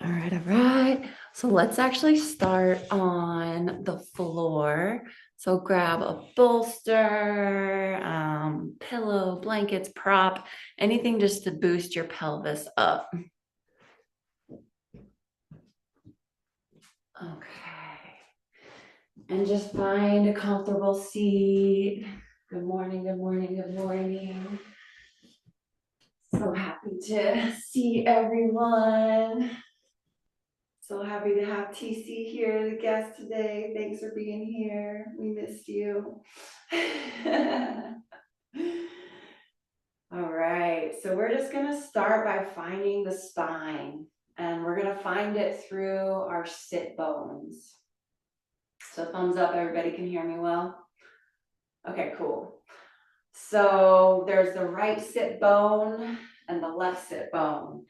All right, all right. So let's actually start on the floor. So grab a bolster, pillow, blankets, prop, anything just to boost your pelvis up. Okay. And just find a comfortable seat. Good morning, good morning, good morning. So happy to see everyone. So happy to have TC here, the guest today. Thanks for being here. We missed you. All right, so we're just gonna start by finding the spine, and we're gonna find it through our sit bones. So thumbs up, everybody can hear me well? Okay, cool. So there's the right sit bone and the left sit bone.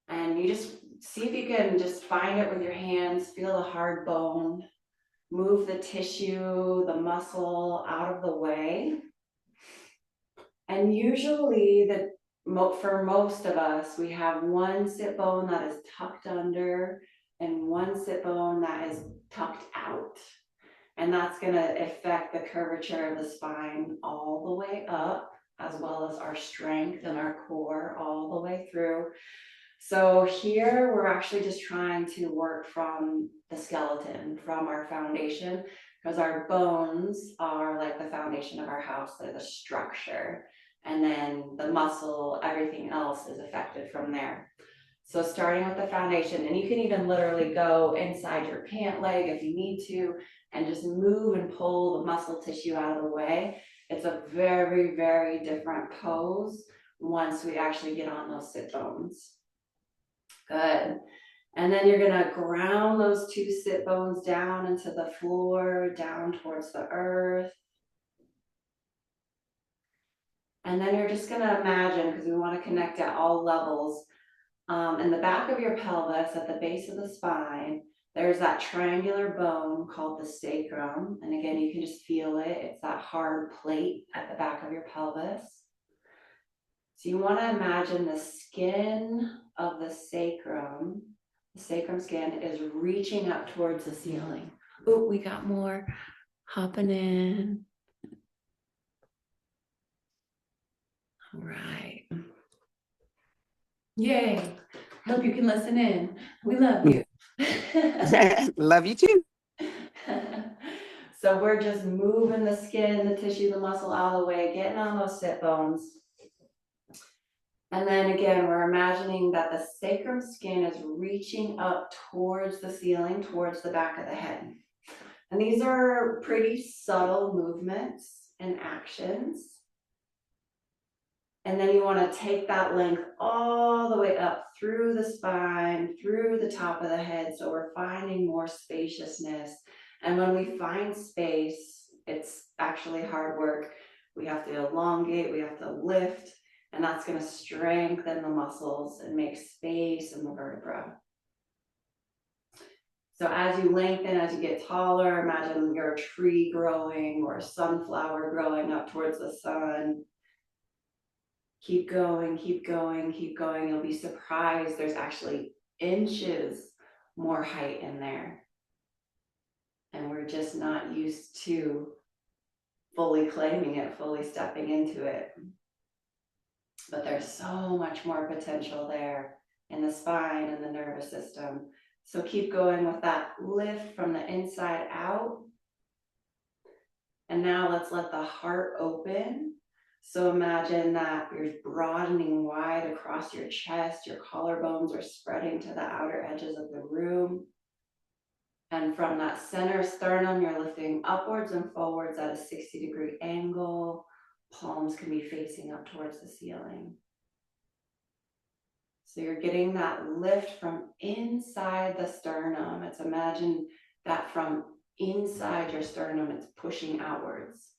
And you just see if you can just find it with your hands, feel the hard bone, move the tissue, the muscle out of the way. And usually for most of us, we have one sit bone that is tucked under and one sit bone that is tucked out. And that's going to affect the curvature of the spine all the way up, as well as our strength and our core all the way through. So here we're actually just trying to work from the skeleton, from our foundation, because our bones are like the foundation of our house. They're the structure. And then the muscle, everything else is affected from there. So starting with the foundation, and you can even literally go inside your pant leg if you need to, and just move and pull the muscle tissue out of the way. It's a very, very different pose once we actually get on those sit bones. Good. And then you're gonna ground those two sit bones down into the floor, down towards the earth. And then you're just gonna imagine, because we want to connect at all levels, in the back of your pelvis, at the base of the spine, there's that triangular bone called the sacrum. And again, you can just feel it. It's that hard plate at the back of your pelvis. So you want to imagine the skin of the sacrum skin is reaching up towards the ceiling. Oh, we got more hopping in. All right. Yay. Hope you can listen in. We love you. Love you too. So we're just moving the skin, the tissue, the muscle out of the way, getting on those sit bones. And then again, we're imagining that the sacrum skin is reaching up towards the ceiling, towards the back of the head. And these are pretty subtle movements and actions. And then you want to take that length all the way up through the spine, through the top of the head. So we're finding more spaciousness. And when we find space, it's actually hard work. We have to elongate, we have to lift, and that's going to strengthen the muscles and make space in the vertebra. So as you lengthen, as you get taller, imagine you're a tree growing or a sunflower growing up towards the sun. Keep going, keep going, keep going. You'll be surprised there's actually inches more height in there. And we're just not used to fully claiming it, fully stepping into it. But there's so much more potential there in the spine and the nervous system. So keep going with that lift from the inside out. And now let's let the heart open. So imagine that you're broadening wide across your chest, your collarbones are spreading to the outer edges of the room. And from that center sternum, you're lifting upwards and forwards at a 60-degree angle. Palms can be facing up towards the ceiling. So you're getting that lift from inside the sternum. It's imagine that from inside your sternum, it's pushing outwards.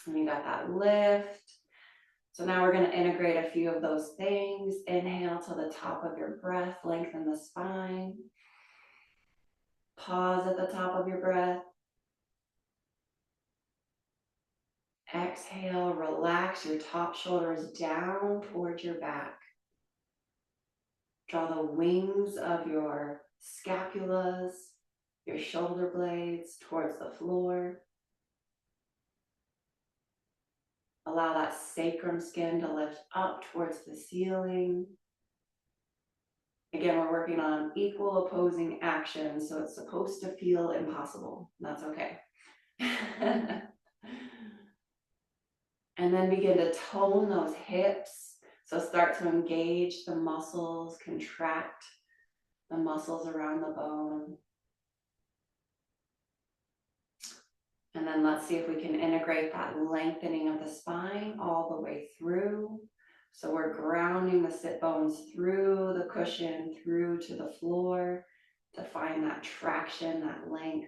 And you got that lift. So now we're going to integrate a few of those things. Inhale to the top of your breath, lengthen the spine. Pause at the top of your breath. Exhale, relax your top shoulders down towards your back. Draw the wings of your scapulas, your shoulder blades towards the floor. Allow that sacrum skin to lift up towards the ceiling. Again, we're working on equal opposing actions, so it's supposed to feel impossible. That's okay. And then begin to tone those hips. So start to engage the muscles, contract the muscles around the bone. And then let's see if we can integrate that lengthening of the spine all the way through. So we're grounding the sit bones through the cushion, through to the floor to find that traction, that length.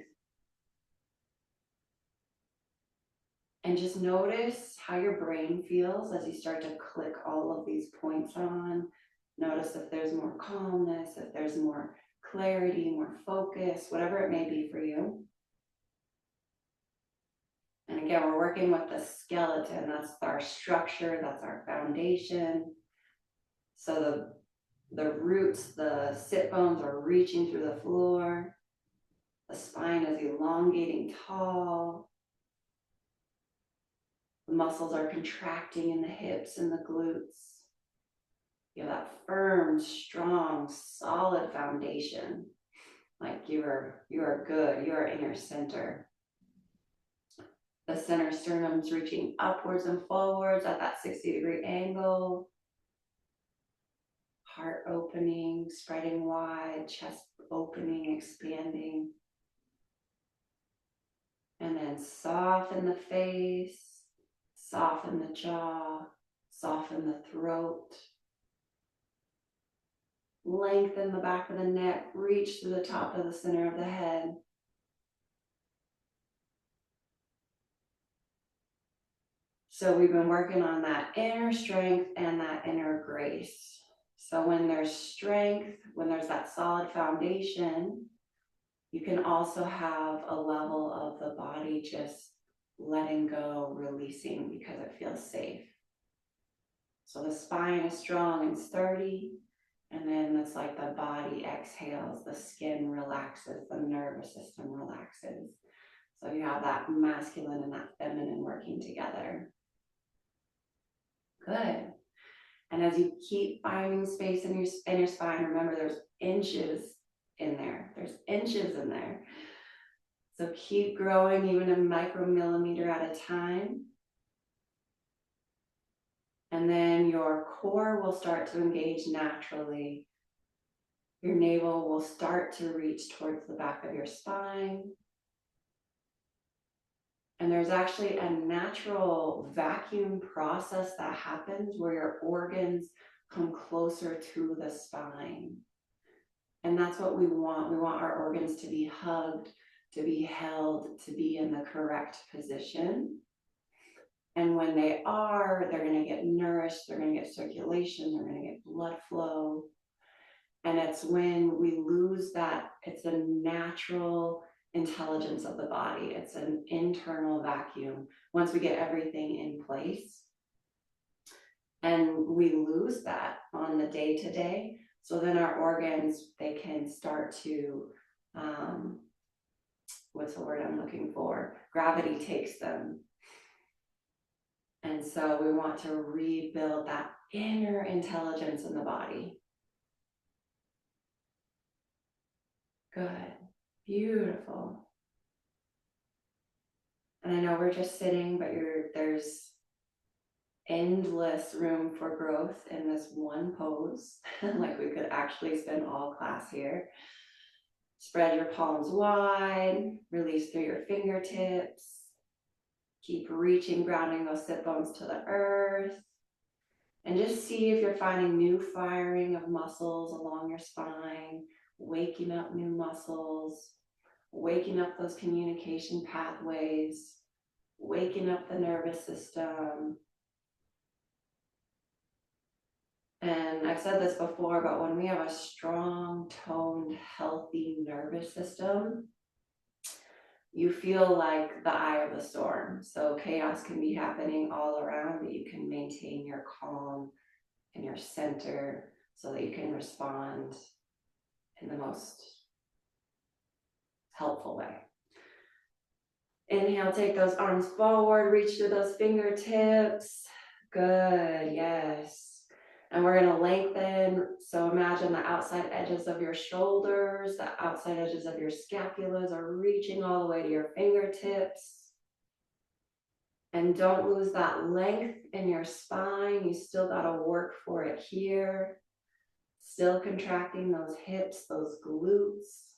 And just notice how your brain feels as you start to click all of these points on. Notice if there's more calmness, if there's more clarity, more focus, whatever it may be for you. And again, we're working with the skeleton. That's our structure, that's our foundation. So the roots, the sit bones are reaching through the floor. The spine is elongating tall. The muscles are contracting in the hips and the glutes. You have that firm, strong, solid foundation. Like you are good, you are in your center. The center sternum's reaching upwards and forwards at that 60-degree angle. Heart opening, spreading wide, chest opening, expanding. And then soften the face, soften the jaw, soften the throat. Lengthen the back of the neck, reach to the top of the center of the head. So we've been working on that inner strength and that inner grace. So when there's strength, when there's that solid foundation, you can also have a level of the body just letting go, releasing because it feels safe. So the spine is strong and sturdy, and then it's like the body exhales, the skin relaxes, the nervous system relaxes. So you have that masculine and that feminine working together. Good. And as you keep finding space in your spine, remember there's inches in there. There's inches in there. So keep growing even a micromillimeter at a time. And then your core will start to engage naturally. Your navel will start to reach towards the back of your spine. And there's actually a natural vacuum process that happens where your organs come closer to the spine. And that's what we want. We want our organs to be hugged, to be held, to be in the correct position. And when they are, they're going to get nourished, they're going to get circulation, they're going to get blood flow. And it's when we lose that, it's a natural intelligence of the body. It's an internal vacuum. Once we get everything in place, and we lose that on the day-to-day, so then our organs, they can start to, what's the word I'm looking for? Gravity takes them. And so we want to rebuild that inner intelligence in the body. Good. Beautiful. And I know we're just sitting, but there's endless room for growth in this one pose. Like we could actually spend all class here. Spread your palms wide, release through your fingertips. Keep reaching, grounding those sit bones to the earth. And just see if you're finding new firing of muscles along your spine, waking up new muscles, waking up those communication pathways, waking up the nervous system. And I've said this before, but when we have a strong, toned, healthy nervous system, you feel like the eye of the storm. So chaos can be happening all around, but you can maintain your calm and your center so that you can respond in the most helpful way. Inhale, take those arms forward, reach through those fingertips. Good, yes. And we're gonna lengthen. So imagine the outside edges of your shoulders, the outside edges of your scapulas are reaching all the way to your fingertips. And don't lose that length in your spine. You still gotta work for it here. Still contracting those hips, those glutes.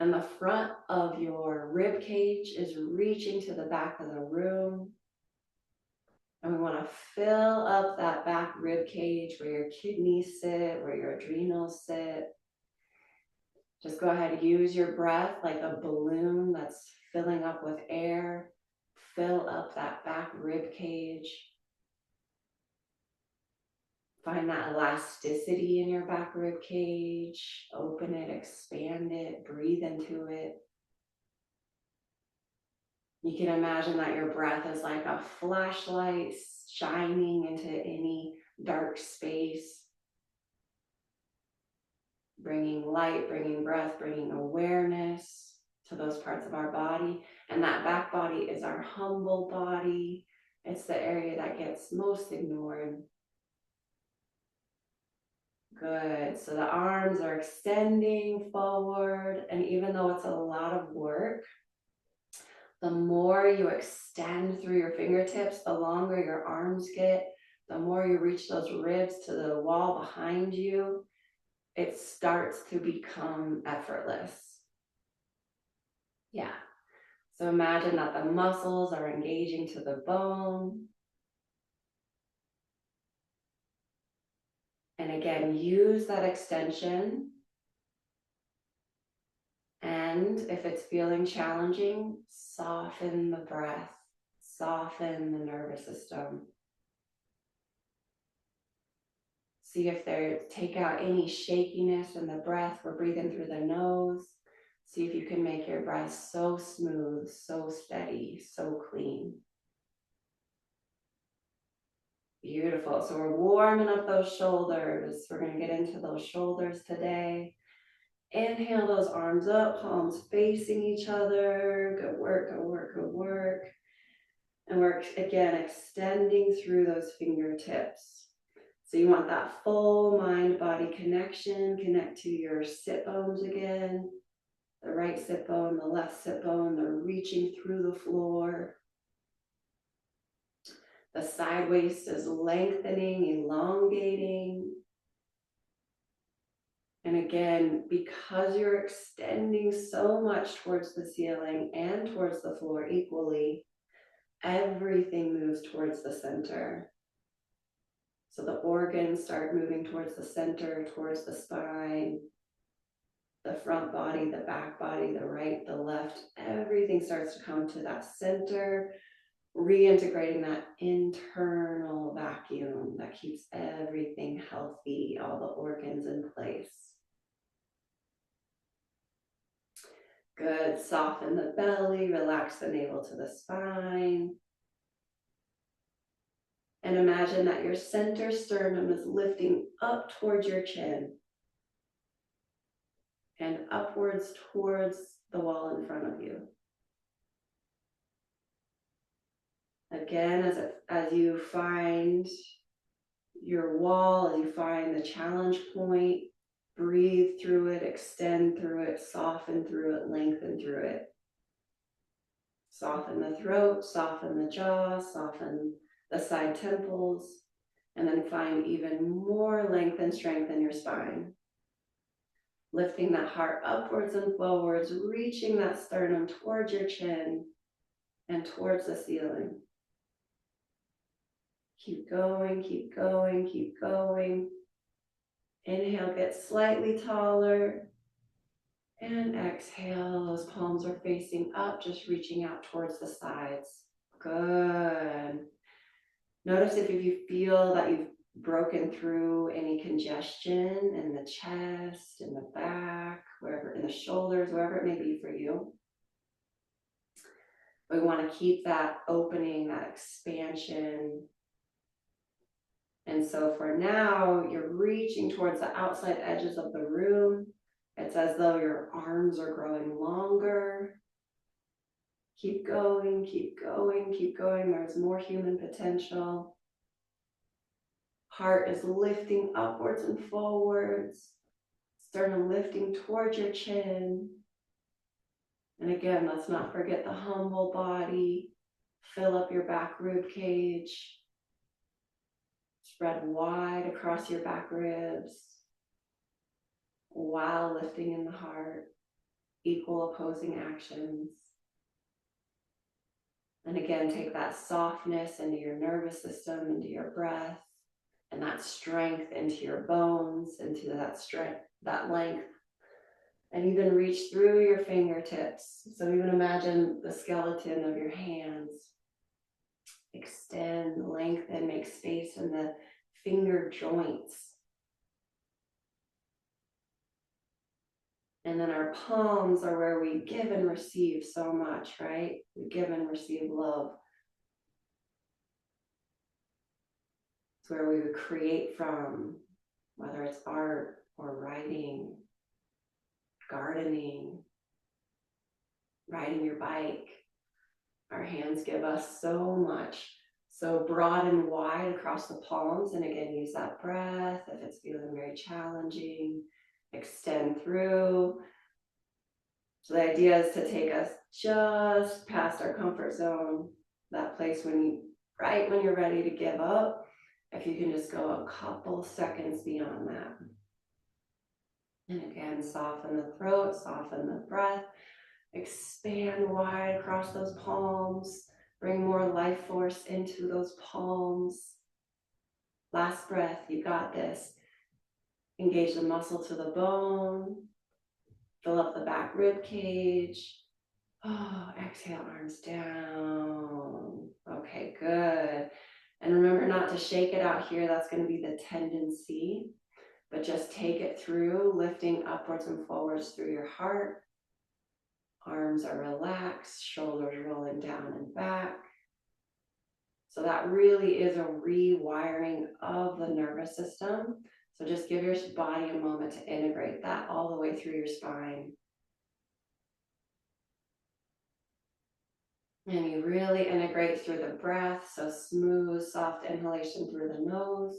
And the front of your rib cage is reaching to the back of the room. And we want to fill up that back rib cage where your kidneys sit, where your adrenals sit. Just go ahead and use your breath like a balloon that's filling up with air. Fill up that back rib cage. Find that elasticity in your back rib cage. Open it, expand it, breathe into it. You can imagine that your breath is like a flashlight shining into any dark space, bringing light, bringing breath, bringing awareness to those parts of our body. And that back body is our humble body. It's the area that gets most ignored. Good. So the arms are extending forward. And even though it's a lot of work, the more you extend through your fingertips, the longer your arms get, the more you reach those ribs to the wall behind you, it starts to become effortless. Yeah. So imagine that the muscles are engaging to the bone. And again, use that extension. And if it's feeling challenging, soften the breath, soften the nervous system. See if take out any shakiness in the breath. We're breathing through the nose. See if you can make your breath so smooth, so steady, so clean. Beautiful. So we're warming up those shoulders. We're going to get into those shoulders today. Inhale those arms up, palms facing each other. Good work, good work, good work. And we're again extending through those fingertips. So you want that full mind-body connection. Connect to your sit bones again. The right sit bone, the left sit bone, they're reaching through the floor. The side waist is lengthening, elongating. And again, because you're extending so much towards the ceiling and towards the floor equally, everything moves towards the center. So the organs start moving towards the center, towards the spine, the front body, the back body, the right, the left, everything starts to come to that center, reintegrating that internal vacuum that keeps everything healthy, all the organs in place. Good, soften the belly, relax the navel to the spine. And imagine that your center sternum is lifting up towards your chin and upwards towards the wall in front of you. Again, as you find your wall, as you find the challenge point, breathe through it, extend through it, soften through it, lengthen through it. Soften the throat, soften the jaw, soften the side temples, and then find even more length and strength in your spine. Lifting that heart upwards and forwards, reaching that sternum towards your chin and towards the ceiling. Keep going, keep going, keep going. Inhale, get slightly taller. And exhale, those palms are facing up, just reaching out towards the sides. Good. Notice if you feel that you've broken through any congestion in the chest, in the back, wherever, in the shoulders, wherever it may be for you. We want to keep that opening, that expansion. And so for now, you're reaching towards the outside edges of the room. It's as though your arms are growing longer. Keep going, keep going, keep going. There's more human potential. Heart is lifting upwards and forwards. Sternum lifting towards your chin. And again, let's not forget the humble body. Fill up your back rib cage. Spread wide across your back ribs while lifting in the heart. Equal opposing actions. And again, take that softness into your nervous system, into your breath, and that strength into your bones, into that strength, that length. And even reach through your fingertips. So even imagine the skeleton of your hands. Extend, lengthen, make space in the finger joints. And then our palms are where we give and receive so much, right? We give and receive love. It's where we would create from, whether it's art or writing, gardening, riding your bike. Our hands give us so much. So broad and wide across the palms. And again, use that breath if it's feeling very challenging. Extend through. So the idea is to take us just past our comfort zone, that place right when you're ready to give up. If you can just go a couple seconds beyond that. And again, soften the throat, soften the breath, expand wide across those palms, bring more life force into those palms. Last breath, you got this. Engage the muscle to the bone, fill up the back rib cage. Oh, exhale, arms down. Okay, good. And remember not to shake it out here. That's going to be the tendency, but just take it through, lifting upwards and forwards through your heart. Arms are relaxed, shoulders rolling down and back. So that really is a rewiring of the nervous system. So just give your body a moment to integrate that all the way through your spine. And you really integrate through the breath. So smooth, soft inhalation through the nose.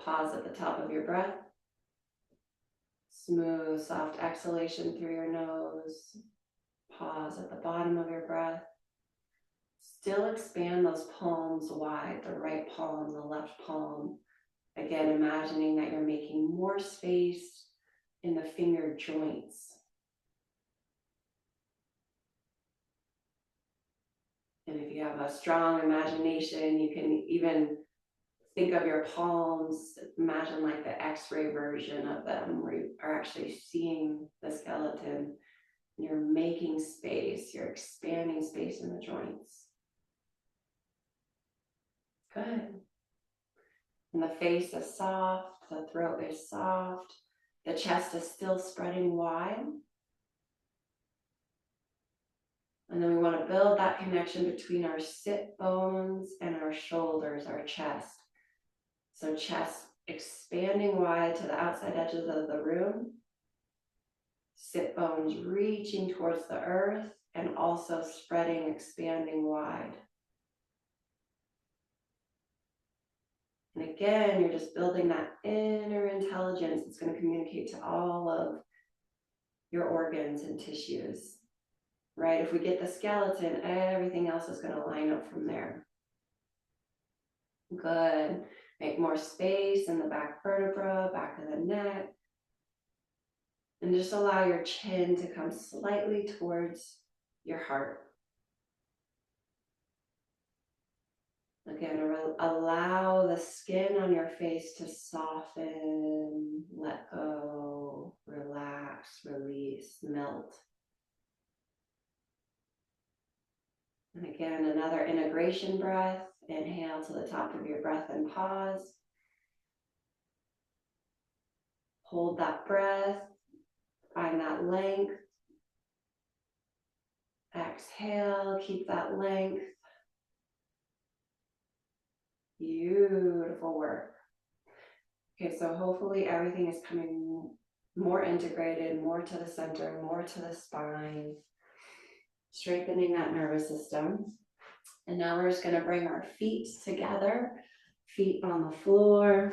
Pause at the top of your breath. Smooth, soft exhalation through your nose. Pause at the bottom of your breath. Still expand those palms wide, the right palm, the left palm. Again, imagining that you're making more space in the finger joints. And if you have a strong imagination, you can even think of your palms, imagine like the X-ray version of them, where you are actually seeing the skeleton. You're making space, you're expanding space in the joints. Good. And the face is soft, the throat is soft, the chest is still spreading wide. And then we want to build that connection between our sit bones and our shoulders, our chest. So chest expanding wide to the outside edges of the room. Sit bones reaching towards the earth and also spreading, expanding wide. And again, you're just building that inner intelligence that's going to communicate to all of your organs and tissues, right? If we get the skeleton, everything else is going to line up from there. Good. Make more space in the back vertebra, back of the neck. And just allow your chin to come slightly towards your heart. Again, allow the skin on your face to soften, let go, relax, release, melt. And again, another integration breath. Inhale to the top of your breath and pause. Hold that breath, find that length. Exhale, keep that length. Beautiful work. Okay, so hopefully everything is coming more integrated, more to the center, more to the spine, strengthening that nervous system. And now we're just going to bring our feet together, feet on the floor.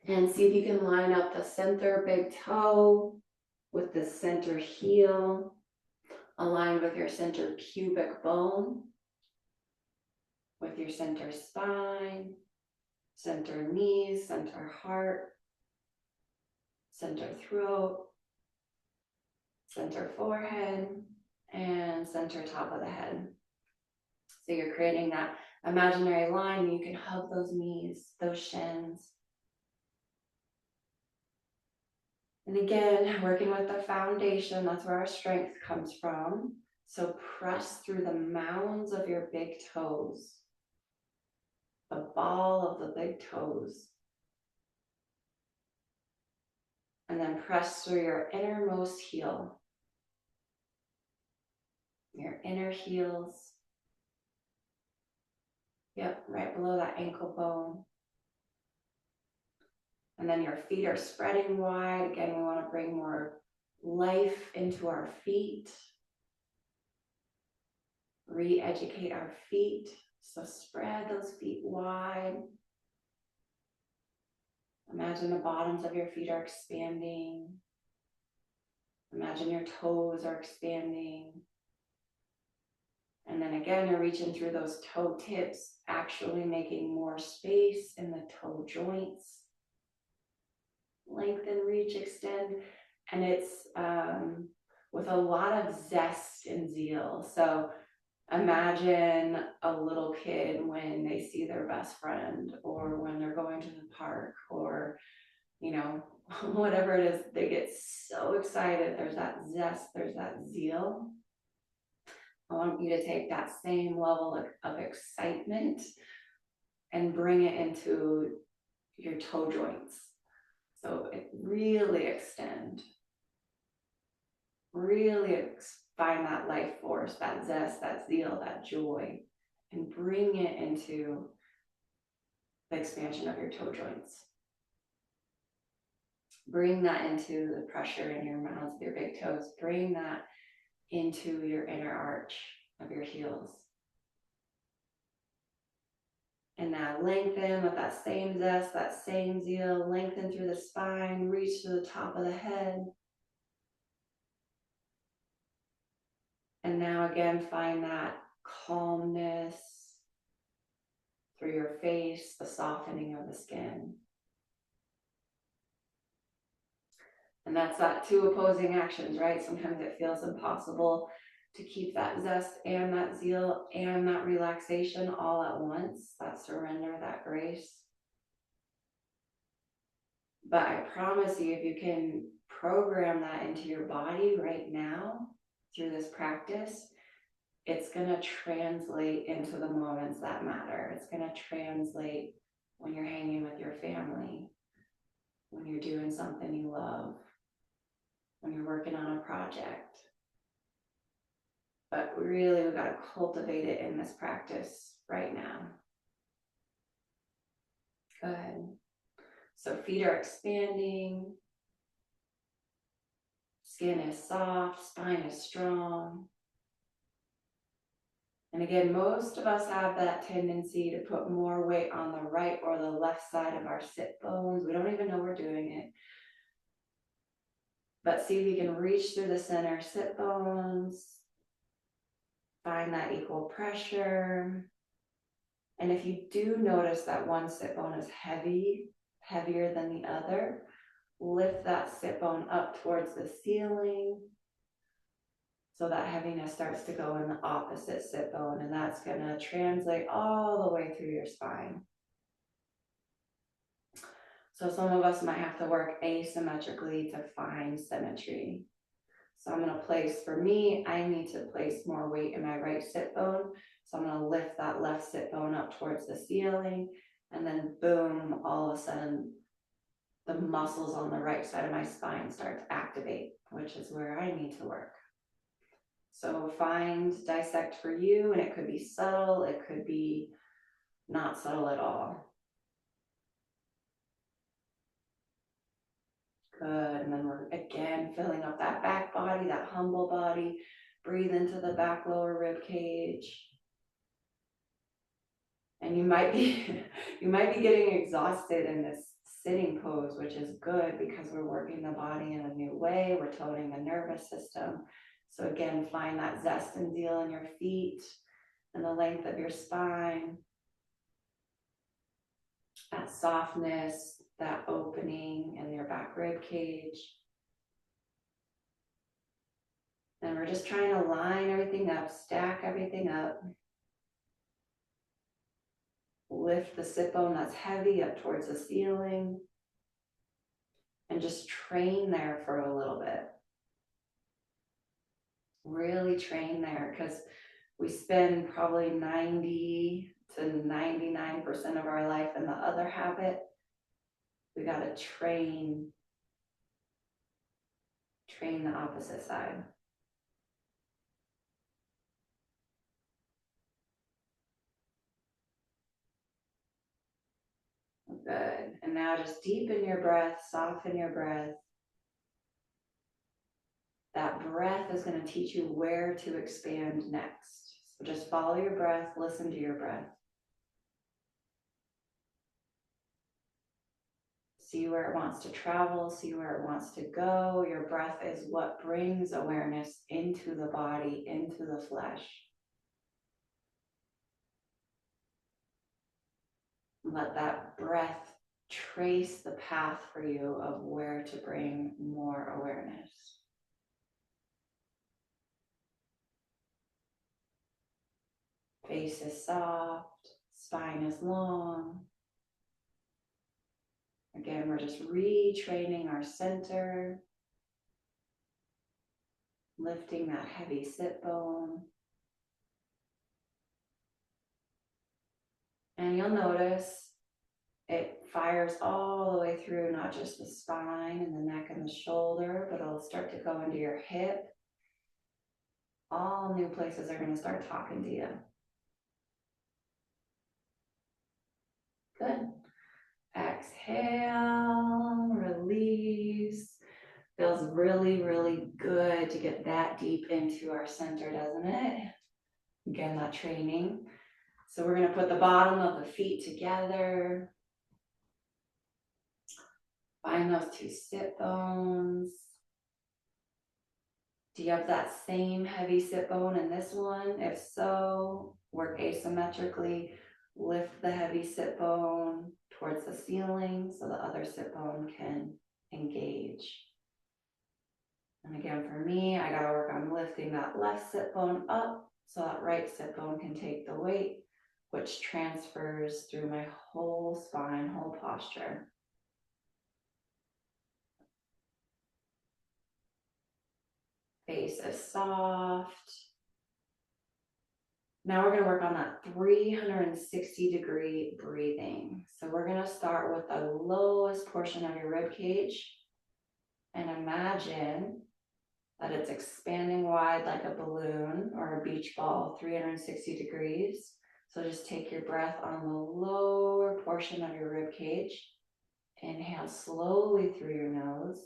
And see if you can line up the center big toe with the center heel, aligned with your center pubic bone, with your center spine, center knees, center heart, center throat, center forehead, and center top of the head. So you're creating that imaginary line. You can hug those knees, those shins. And again, working with the foundation, that's where our strength comes from. So press through the mounds of your big toes, the ball of the big toes. And then press through your innermost heel, your inner heels. Yep, right below that ankle bone. And then your feet are spreading wide. Again, we want to bring more life into our feet. Re-educate our feet. So spread those feet wide. Imagine the bottoms of your feet are expanding. Imagine your toes are expanding. And then again, you're reaching through those toe tips, actually making more space in the toe joints. Lengthen, reach, extend. And it's with a lot of zest and zeal. So imagine a little kid when they see their best friend, or when they're going to the park, or, you know, whatever it is, they get so excited. There's that zest, there's that zeal. I want you to take that same level of excitement and bring it into your toe joints. So it really extend, really find that life force, that zest, that zeal, that joy, and bring it into the expansion of your toe joints. Bring that into the pressure in your mounds of your big toes. Bring that into your inner arch of your heels. And now lengthen with that same zest, that same zeal. Lengthen through the spine, reach to the top of the head. And now again, find that calmness through your face, the softening of the skin. And that's that two opposing actions, right? Sometimes it feels impossible to keep that zest and that zeal and that relaxation all at once, that surrender, that grace. But I promise you, if you can program that into your body right now through this practice, it's going to translate into the moments that matter. It's going to translate when you're hanging with your family, when you're doing something you love, when you're working on a project. But really, we've got to cultivate it in this practice right now. Good. So feet are expanding. Skin is soft, spine is strong. And again, most of us have that tendency to put more weight on the right or the left side of our sit bones. We don't even know we're doing it. But see if you can reach through the center sit bones. Find that equal pressure. And if you do notice that one sit bone is heavier than the other, lift that sit bone up towards the ceiling. So that heaviness starts to go in the opposite sit bone, and that's going to translate all the way through your spine. So some of us might have to work asymmetrically to find symmetry. So I'm going to place, for me, I need to place more weight in my right sit bone. So I'm going to lift that left sit bone up towards the ceiling, and then boom, all of a sudden, the muscles on the right side of my spine start to activate, which is where I need to work. So dissect for you, and it could be subtle, it could be not subtle at all. Good, and then we're again filling up that back body, that humble body. Breathe into the back lower rib cage. And you might be getting exhausted in this sitting pose, which is good because we're working the body in a new way. We're toning the nervous system. So again, find that zest and zeal in your feet and the length of your spine. That softness, that opening in your back rib cage. And we're just trying to line everything up, stack everything up. Lift the sit bone that's heavy up towards the ceiling. And just train there for a little bit. Really train there, because we spend probably 90 to 99% of our life in the other habit. We got to train the opposite side. Good. And now just deepen your breath, soften your breath. That breath is going to teach you where to expand next. So just follow your breath, listen to your breath. See where it wants to travel, see where it wants to go. Your breath is what brings awareness into the body, into the flesh. Let that breath trace the path for you of where to bring more awareness. Face is soft, spine is long. Again, we're just retraining our center, lifting that heavy sit bone. And you'll notice it fires all the way through, not just the spine and the neck and the shoulder, but it'll start to go into your hip. All new places are going to start talking to you. Good. Exhale, release. Feels really, really good to get that deep into our center, doesn't it? Again, that training. So we're going to put the bottom of the feet together. Find those two sit bones. Do you have that same heavy sit bone in this one? If so, work asymmetrically. Lift the heavy sit bone towards the ceiling so the other sit bone can engage. And again, for me, I got to work on lifting that left sit bone up so that right sit bone can take the weight, which transfers through my whole spine, whole posture. Face is soft. Now we're going to work on that 360-degree breathing. So we're going to start with the lowest portion of your rib cage and imagine that it's expanding wide like a balloon or a beach ball, 360 degrees. So just take your breath on the lower portion of your rib cage. Inhale slowly through your nose.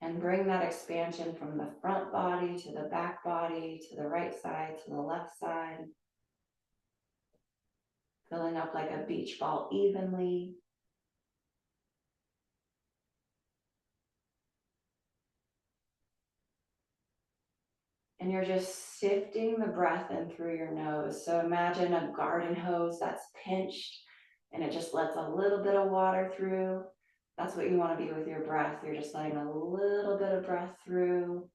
And bring that expansion from the front body to the back body, to the right side, to the left side. Filling up like a beach ball evenly. And you're just sifting the breath in through your nose. So imagine a garden hose that's pinched and it just lets a little bit of water through. That's what you want to be with your breath. You're just letting a little bit of breath through.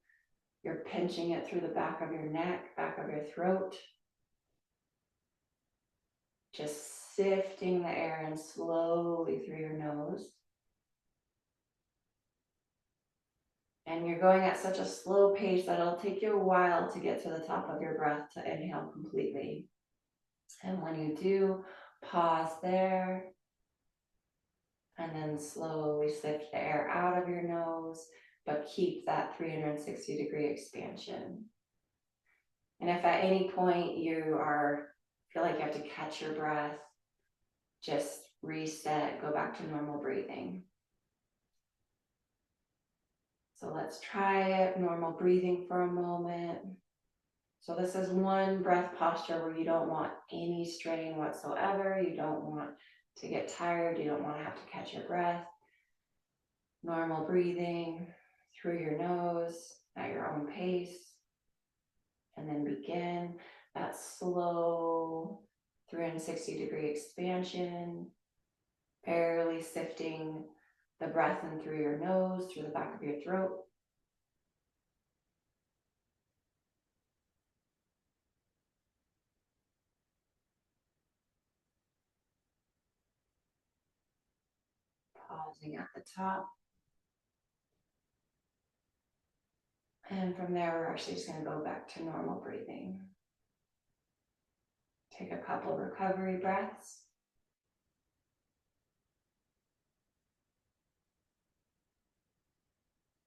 You're pinching it through the back of your neck, back of your throat. Just sifting the air in slowly through your nose. And you're going at such a slow pace that it'll take you a while to get to the top of your breath to inhale completely. And when you do, pause there. And then slowly sift the air out of your nose. but keep that 360-degree expansion. And if at any point you feel like you have to catch your breath, just reset, go back to normal breathing. So let's try it, normal breathing for a moment. So this is one breath posture where you don't want any strain whatsoever. You don't want to get tired. You don't want to have to catch your breath. Normal breathing through your nose at your own pace. And then begin that slow 360-degree expansion, barely sifting the breath in through your nose, through the back of your throat. Pausing at the top. And from there, we're actually just going to go back to normal breathing. Take a couple recovery breaths.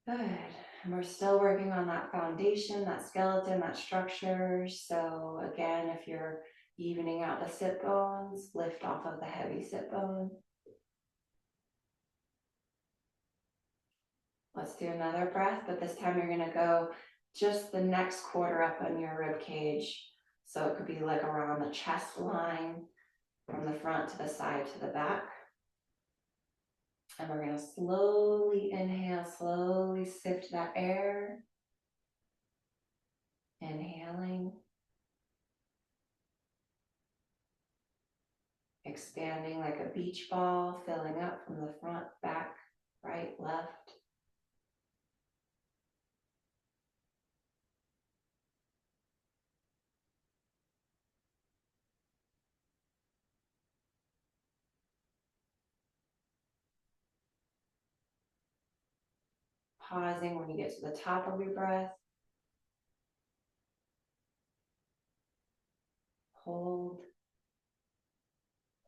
Good. And we're still working on that foundation, that skeleton, that structure. So again, if you're evening out the sit bones, lift off of the heavy sit bone. Let's do another breath, but this time you're going to go just the next quarter up on your rib cage. So it could be like around the chest line, from the front to the side to the back. And we're going to slowly inhale, slowly sift that air. Inhaling. Expanding like a beach ball, filling up from the front, back, right, left. Pausing when you get to the top of your breath. Hold.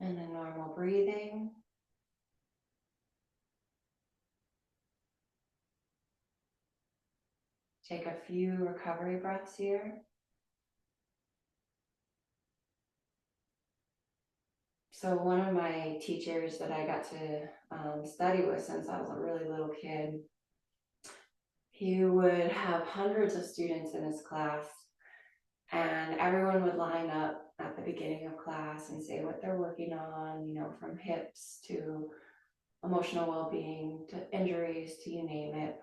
And then normal breathing. Take a few recovery breaths here. So one of my teachers that I got to study with since I was a really little kid, he would have hundreds of students in his class, and everyone would line up at the beginning of class and say what they're working on, you know, from hips to emotional well-being to injuries to you name it.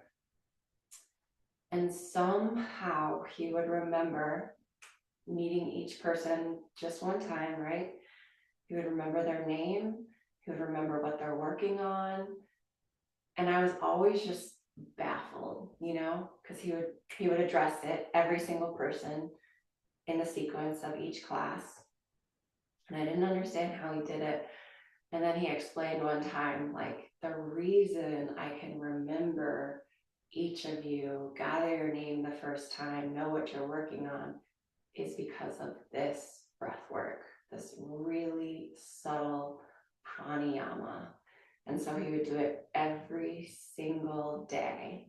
And somehow he would remember meeting each person just one time, right? He would remember their name. He would remember what they're working on. And I was always just baffled, you know, because he would address it, every single person in the sequence of each class. And I didn't understand how he did it. And then he explained one time, like, the reason I can remember each of you, gather your name the first time, know what you're working on, is because of this breath work, this really subtle pranayama. And so he would do it every single day.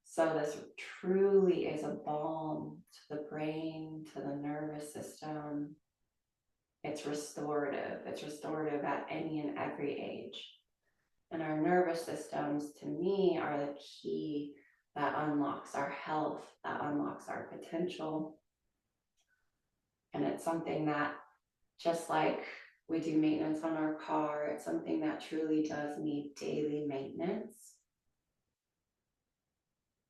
So this truly is a balm to the brain, to the nervous system. It's restorative. It's restorative at any and every age. And our nervous systems, to me, are the key that unlocks our health, that unlocks our potential. And it's something that, just like we do maintenance on our car, it's something that truly does need daily maintenance.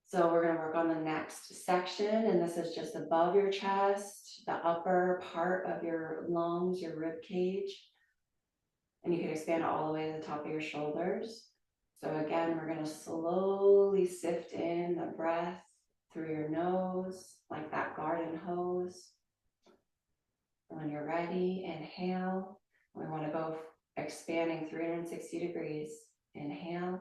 So we're going to work on the next section, and this is just above your chest, the upper part of your lungs, your rib cage. And you can expand it all the way to the top of your shoulders. So again, we're going to slowly sift in the breath through your nose, like that garden hose. When you're ready, inhale. We want to go expanding 360 degrees. Inhale.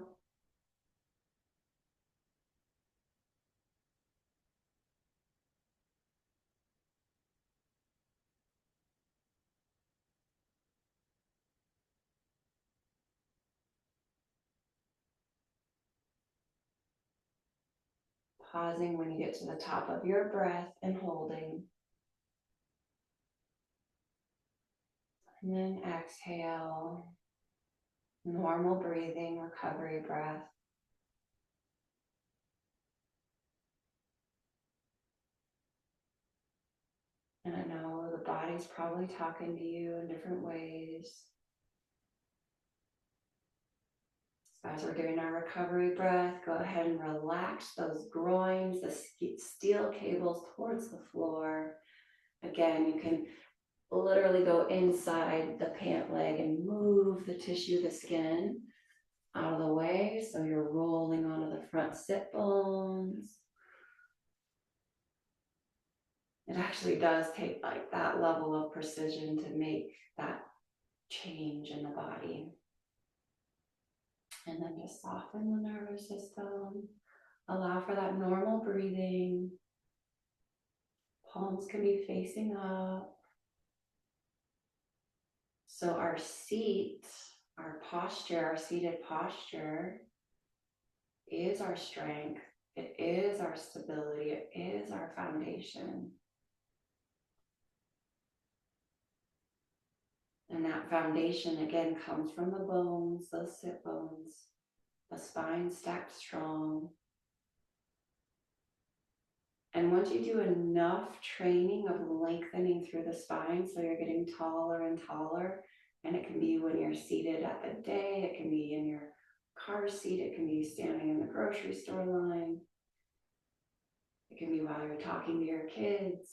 Pausing when you get to the top of your breath and holding. And then exhale. Normal breathing, recovery breath. And I know the body's probably talking to you in different ways. So as we're doing our recovery breath, go ahead and relax those groins, the steel cables towards the floor. Again, you can literally go inside the pant leg and move the tissue, the skin out of the way. So you're rolling onto the front sit bones. It actually does take like that level of precision to make that change in the body. And then just soften the nervous system. Allow for that normal breathing. Palms can be facing up. So our seat, our posture, our seated posture is our strength. It is our stability. It is our foundation. And that foundation again comes from the bones, those sit bones, the spine stacked strong. And once you do enough training of lengthening through the spine, so you're getting taller and taller, and it can be when you're seated at the day, it can be in your car seat, it can be standing in the grocery store line, it can be while you're talking to your kids.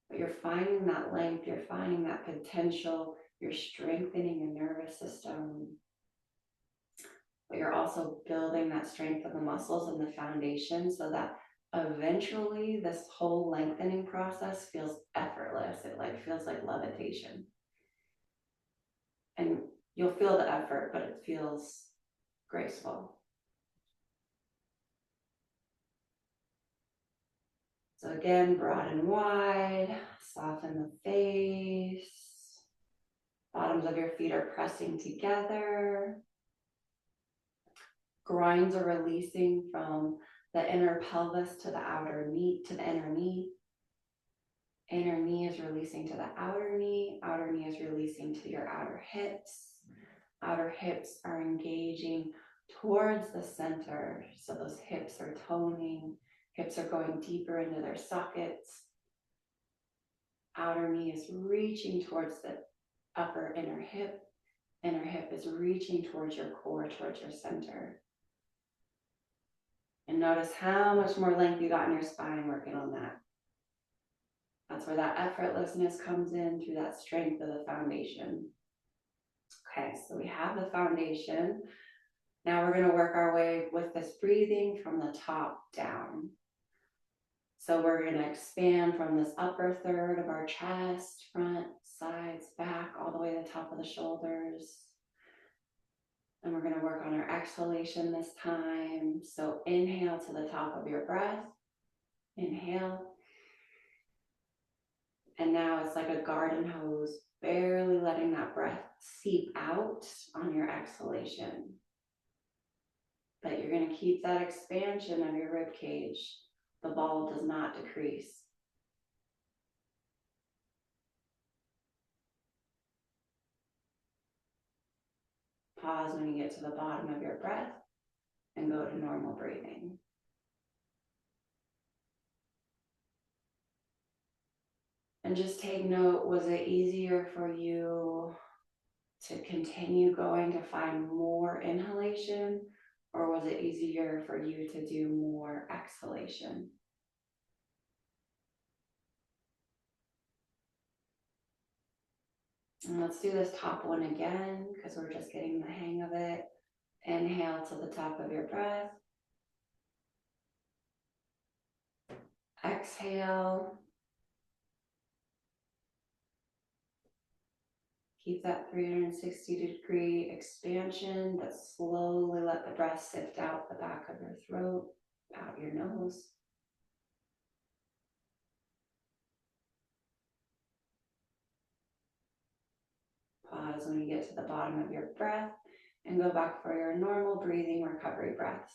But you're finding that length, you're finding that potential, you're strengthening your nervous system. But you're also building that strength of the muscles and the foundation so that eventually this whole lengthening process feels effortless. It feels like levitation. And you'll feel the effort, but it feels graceful. So again, broad and wide, soften the face. Bottoms of your feet are pressing together. Groins are releasing from the inner pelvis to the outer knee, to the inner knee. Inner knee is releasing to the outer knee is releasing to your outer hips. Outer hips are engaging towards the center. So those hips are toning, hips are going deeper into their sockets. Outer knee is reaching towards the upper inner hip is reaching towards your core, towards your center. And notice how much more length you got in your spine working on that. That's where that effortlessness comes in, through that strength of the foundation. Okay, so we have the foundation. Now we're going to work our way with this breathing from the top down. So we're going to expand from this upper third of our chest, front, sides, back, all the way to the top of the shoulders. And we're going to work on our exhalation this time. So inhale to the top of your breath. Inhale. And now it's like a garden hose, barely letting that breath seep out on your exhalation. But you're going to keep that expansion of your rib cage. The ball does not decrease. Pause when you get to the bottom of your breath and go to normal breathing. And just take note, was it easier for you to continue going to find more inhalation, or was it easier for you to do more exhalation? And let's do this top one again, because we're just getting the hang of it. Inhale to the top of your breath. Exhale. Keep that 360-degree expansion, but slowly let the breath sift out the back of your throat, out your nose. Pause when you get to the bottom of your breath and go back for your normal breathing recovery breaths.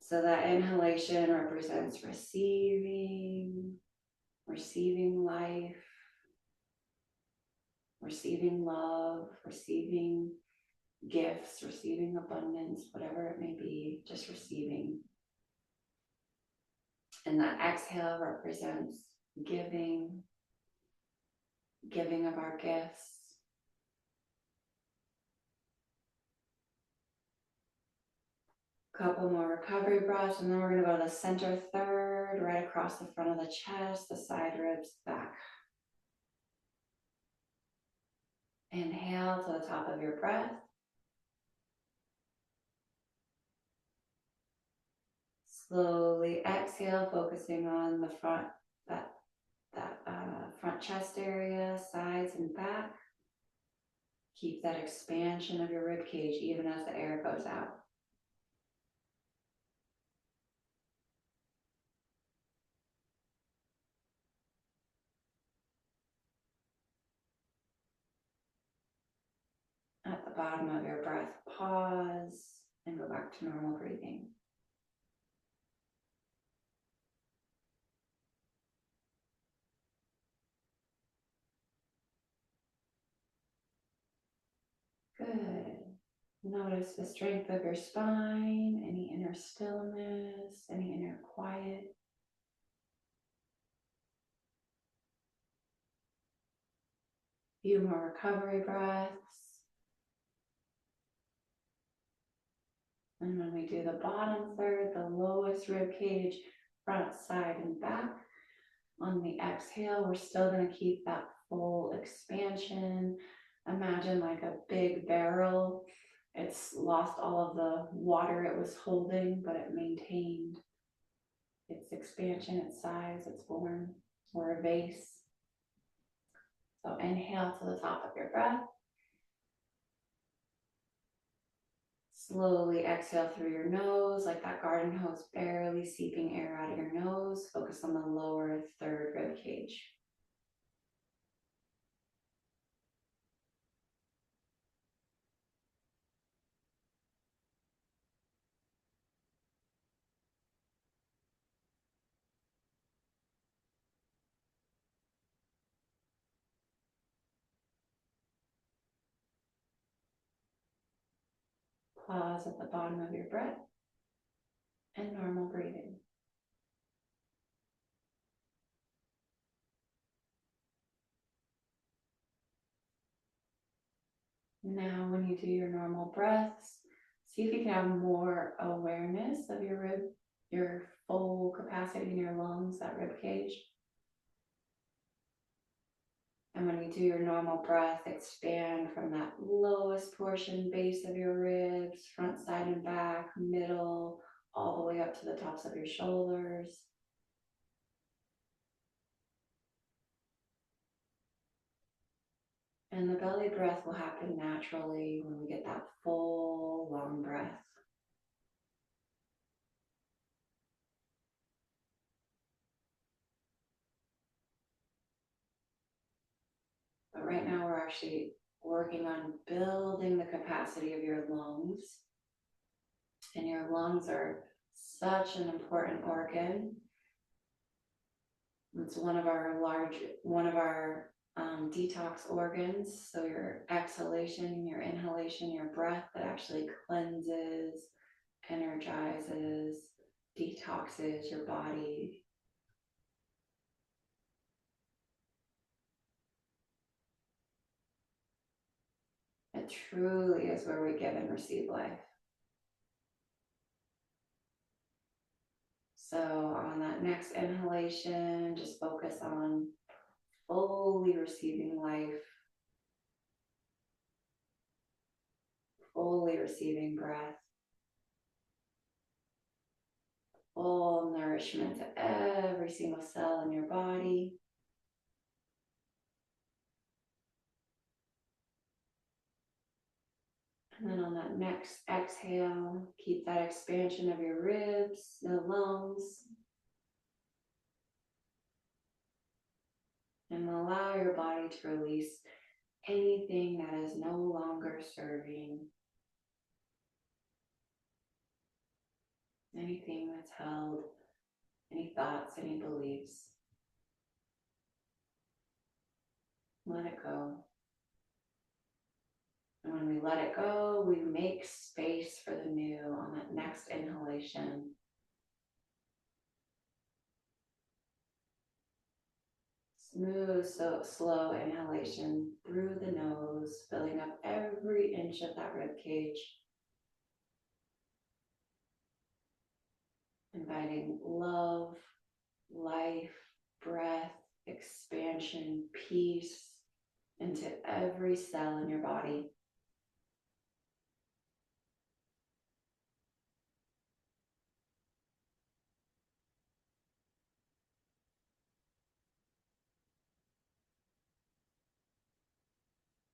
So that inhalation represents receiving life, receiving love, receiving gifts, receiving abundance, whatever it may be, just receiving. And that exhale represents giving of our gifts. Couple more recovery breaths, and then we're going to go to the center third, right across the front of the chest, the side ribs, back. Inhale to the top of your breath. Slowly exhale, focusing on the front, that front chest area, sides and back. Keep that expansion of your rib cage even as the air goes out. At the bottom of your breath, pause and go back to normal breathing. Good. Notice the strength of your spine, any inner stillness, any inner quiet. Few more recovery breaths. And when we do the bottom third, the lowest rib cage, front, side, and back. On the exhale, we're still going to keep that full expansion. Imagine like a big barrel. It's lost all of the water it was holding, but it maintained its expansion, its size, its form. We're a vase. So inhale to the top of your breath. Slowly exhale through your nose, like that garden hose barely seeping air out of your nose. Focus on the lower third rib cage. Pause at the bottom of your breath and normal breathing. Now, when you do your normal breaths, see if you can have more awareness of your rib, your full capacity in your lungs, that rib cage. And when you do your normal breath, expand from that lowest portion, base of your ribs, front, side, and back, middle, all the way up to the tops of your shoulders. And the belly breath will happen naturally when we get that full, long breath. But right now we're actually working on building the capacity of your lungs. And your lungs are such an important organ. It's one of our detox organs. So your exhalation, your inhalation, your breath that actually cleanses, energizes, detoxes your body. It truly is where we give and receive life. So on that next inhalation, just focus on fully receiving life, fully receiving breath, full nourishment to every single cell in your body. And then on that next exhale, keep that expansion of your ribs, the lungs. And allow your body to release anything that is no longer serving. anything that's held, any thoughts, any beliefs. Let it go. And when we let it go, we make space for the new on that next inhalation. Smooth, so slow inhalation through the nose, filling up every inch of that rib cage. Inviting love, life, breath, expansion, peace into every cell in your body.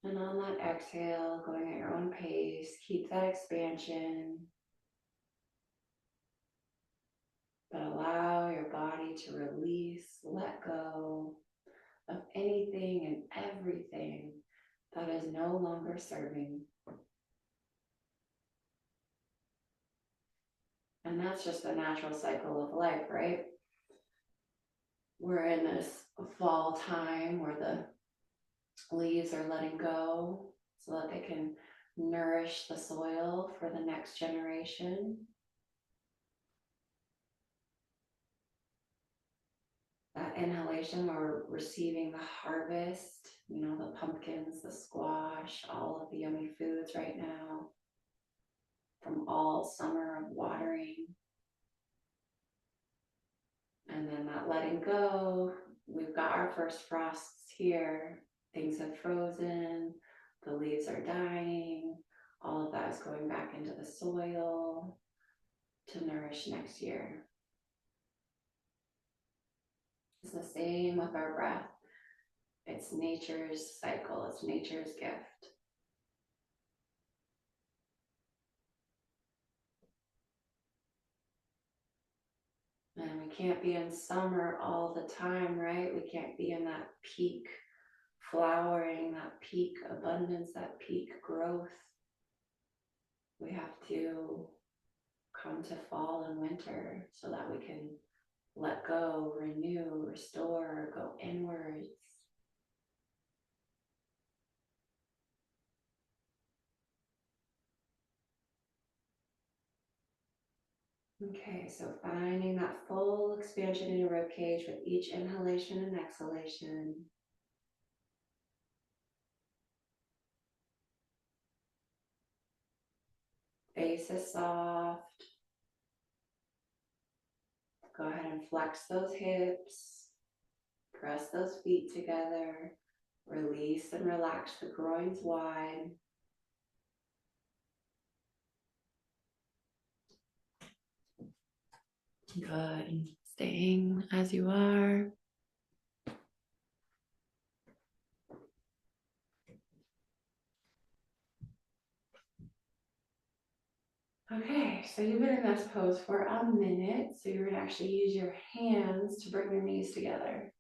And on that exhale, going at your own pace, keep that expansion, but allow your body to release, let go of anything and everything that is no longer serving. And that's just the natural cycle of life, right? We're in this fall time where the leaves are letting go so that they can nourish the soil for the next generation. That inhalation, we're receiving the harvest, the pumpkins, the squash, all of the yummy foods right now from all summer of watering. And then that letting go, we've got our first frosts here. Things have frozen, the leaves are dying, all of that is going back into the soil to nourish next year. It's the same with our breath. It's nature's cycle, it's nature's gift. And we can't be in summer all the time, right? We can't be in that peak flowering, that peak abundance, that peak growth. We have to come to fall and winter so that we can let go, renew, restore, go inwards. Okay, so finding that full expansion in your ribcage with each inhalation and exhalation. Face is soft. Go ahead and flex those hips. Press those feet together. Release and relax the groins wide. Good. Staying as you are. Okay, so you've been in this pose for a minute. So you're gonna actually use your hands to bring your knees together.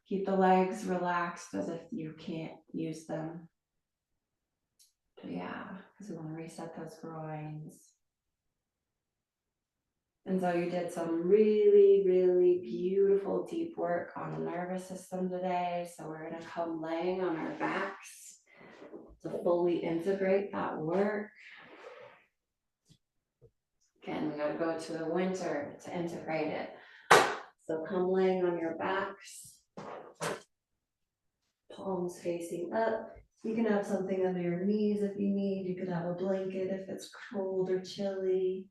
Keep the legs relaxed as if you can't use them. But yeah, because we want to reset those groins. And so you did some really, really beautiful deep work on the nervous system today. So we're gonna come laying on our backs to fully integrate that work. Again, we gotta go to the winter to integrate it. So come laying on your backs, palms facing up. You can have something under your knees if you need. You could have a blanket if it's cold or chilly.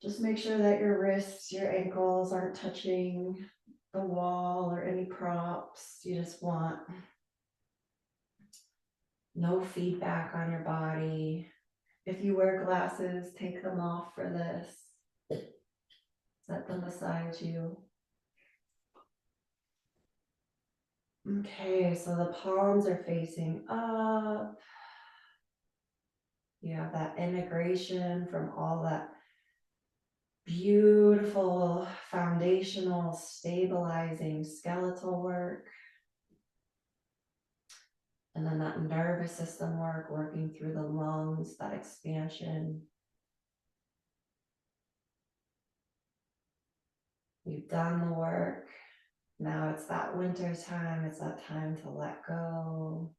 Just make sure that your wrists, your ankles aren't touching the wall or any props. You just want no feedback on your body. If you wear glasses, take them off for this. Set them beside you. Okay, so the palms are facing up. You have that integration from all that beautiful foundational stabilizing skeletal work. And then that nervous system work, working through the lungs, that expansion. You've done the work. Now it's that winter time. It's that time to let go.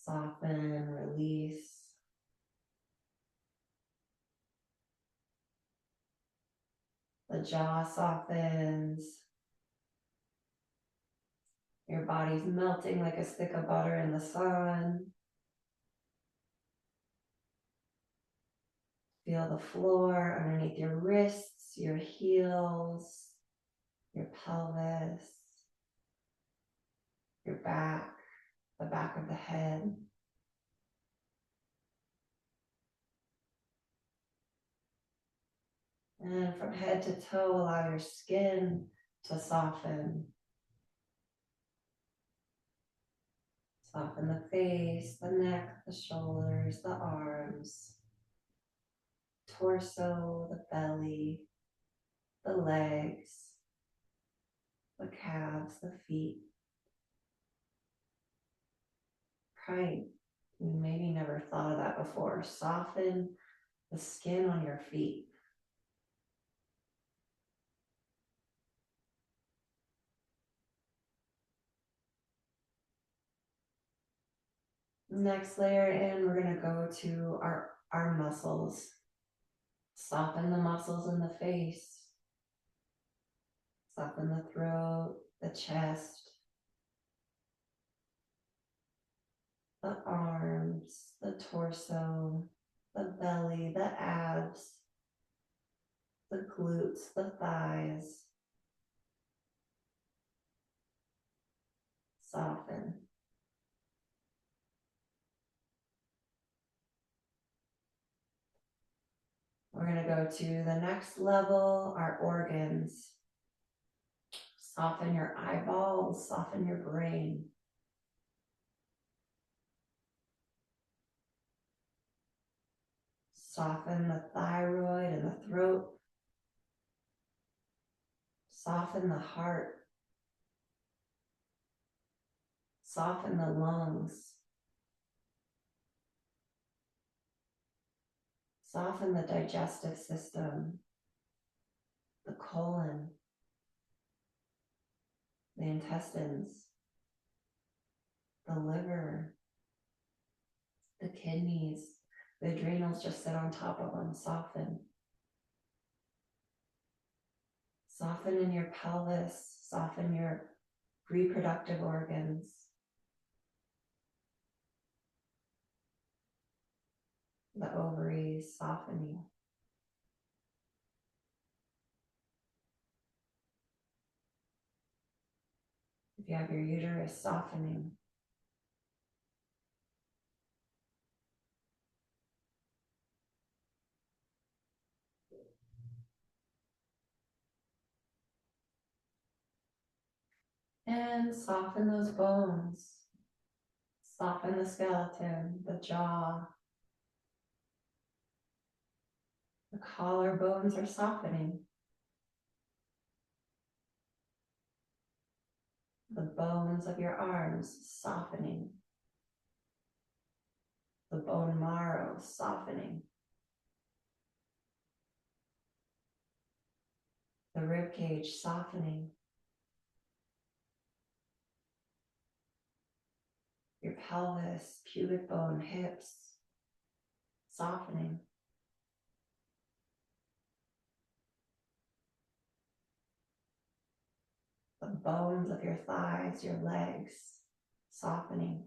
Soften, release. The jaw softens. Your body's melting like a stick of butter in the sun. Feel the floor underneath your wrists, your heels, your pelvis, your back, the back of the head. And from head to toe, allow your skin to soften. Soften the face, the neck, the shoulders, the arms, torso, the belly, the legs, the calves, the feet. Right. You maybe never thought of that before. Soften the skin on your feet. Next layer in, we're going to go to our muscles. Soften the muscles in the face. Soften the throat, the chest, the arms, the torso, the belly, the abs, the glutes, the thighs. Soften. We're going to go to the next level, our organs. Soften your eyeballs, soften your brain. Soften the thyroid and the throat. Soften the heart. Soften the lungs. Soften the digestive system, the colon, the intestines, the liver, the kidneys, the adrenals just sit on top of them. Soften. Soften in your pelvis, soften your reproductive organs. The ovaries, softening. If you have your uterus, softening. And soften those bones. Soften the skeleton, the jaw. The collarbones are softening. The bones of your arms softening. The bone marrow softening. The rib cage softening. Your pelvis, pubic bone, hips softening. The bones of your thighs, your legs softening.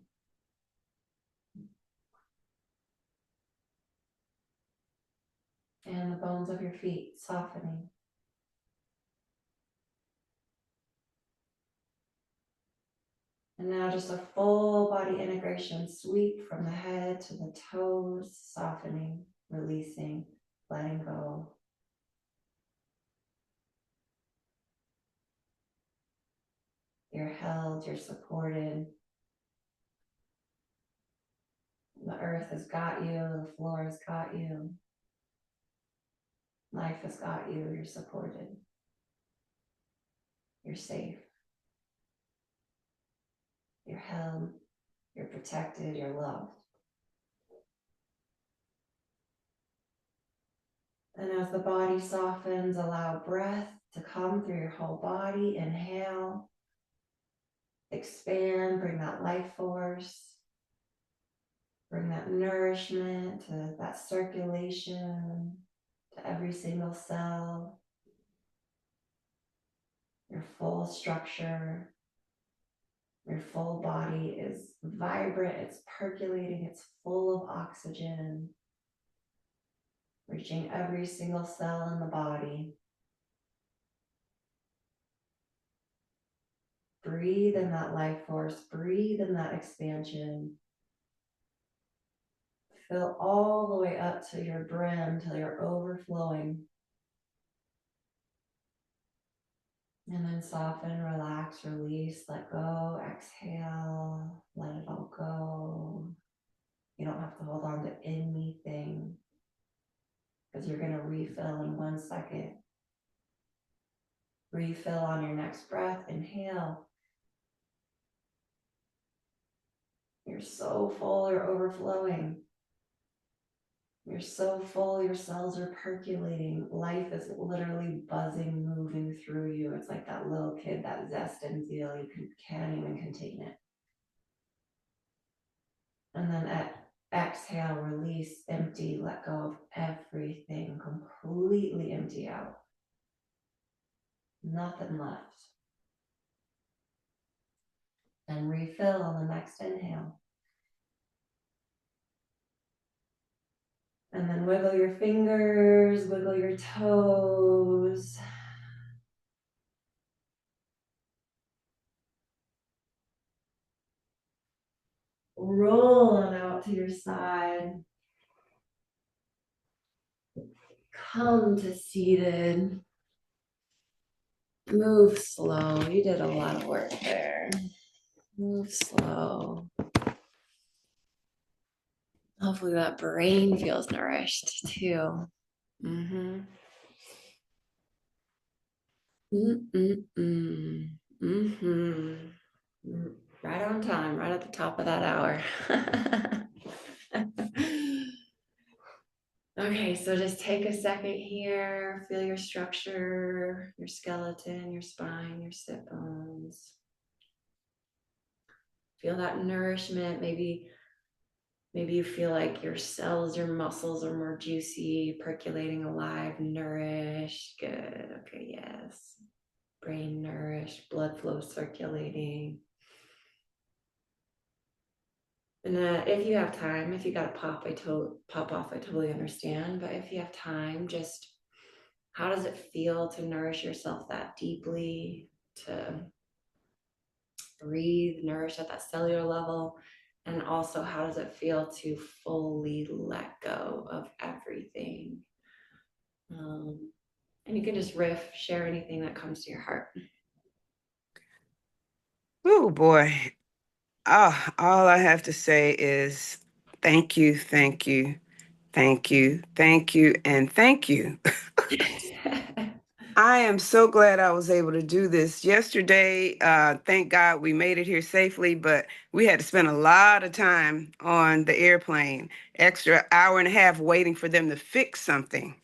And the bones of your feet softening. And now just a full body integration, sweep from the head to the toes, softening, releasing, letting go. You're held, you're supported. The earth has got you, the floor has got you. Life has got you, you're supported. You're safe. You're held, you're protected, you're loved. And as the body softens, allow breath to come through your whole body. Inhale, expand, bring that life force, bring that nourishment to that circulation to every single cell, your full structure. Your full body is vibrant, it's percolating, it's full of oxygen, reaching every single cell in the body. Breathe in that life force, breathe in that expansion. Fill all the way up to your brim till you're overflowing. And then soften, relax, release, let go, exhale, let it all go. You don't have to hold on to anything because you're going to refill in 1 second. Refill on your next breath. Inhale. You're so full, you're overflowing. You're so full, your cells are percolating. Life is literally buzzing, moving through you. It's like that little kid, that zest and zeal, you can't even contain it. And then exhale, release, empty, let go of everything, completely empty out. Nothing left. And refill on the next inhale. And then wiggle your fingers, wiggle your toes. Roll on out to your side. Come to seated. Move slow. You did a lot of work there. Move slow. Hopefully that brain feels nourished too. Mm-hmm. Mm-mm-mm. Mm-hmm. Right on time, right at the top of that hour. Okay, so just take a second here, feel your structure, your skeleton, your spine, your sit bones. Feel that nourishment. Maybe you feel like your cells, your muscles are more juicy, percolating, alive, nourished. Good. Okay, yes. Brain nourished, blood flow circulating. And if you have time, if you got to pop off, I totally understand. But if you have time, just how does it feel to nourish yourself that deeply, to breathe, nourish at that cellular level? And also, how does it feel to fully let go of everything? And you can just riff, share anything that comes to your heart. Oh boy. All I have to say is thank you, thank you, thank you, thank you, and thank you. I am so glad I was able to do this yesterday. Thank God we made it here safely, but we had to spend a lot of time on the airplane, extra hour and a half waiting for them to fix something.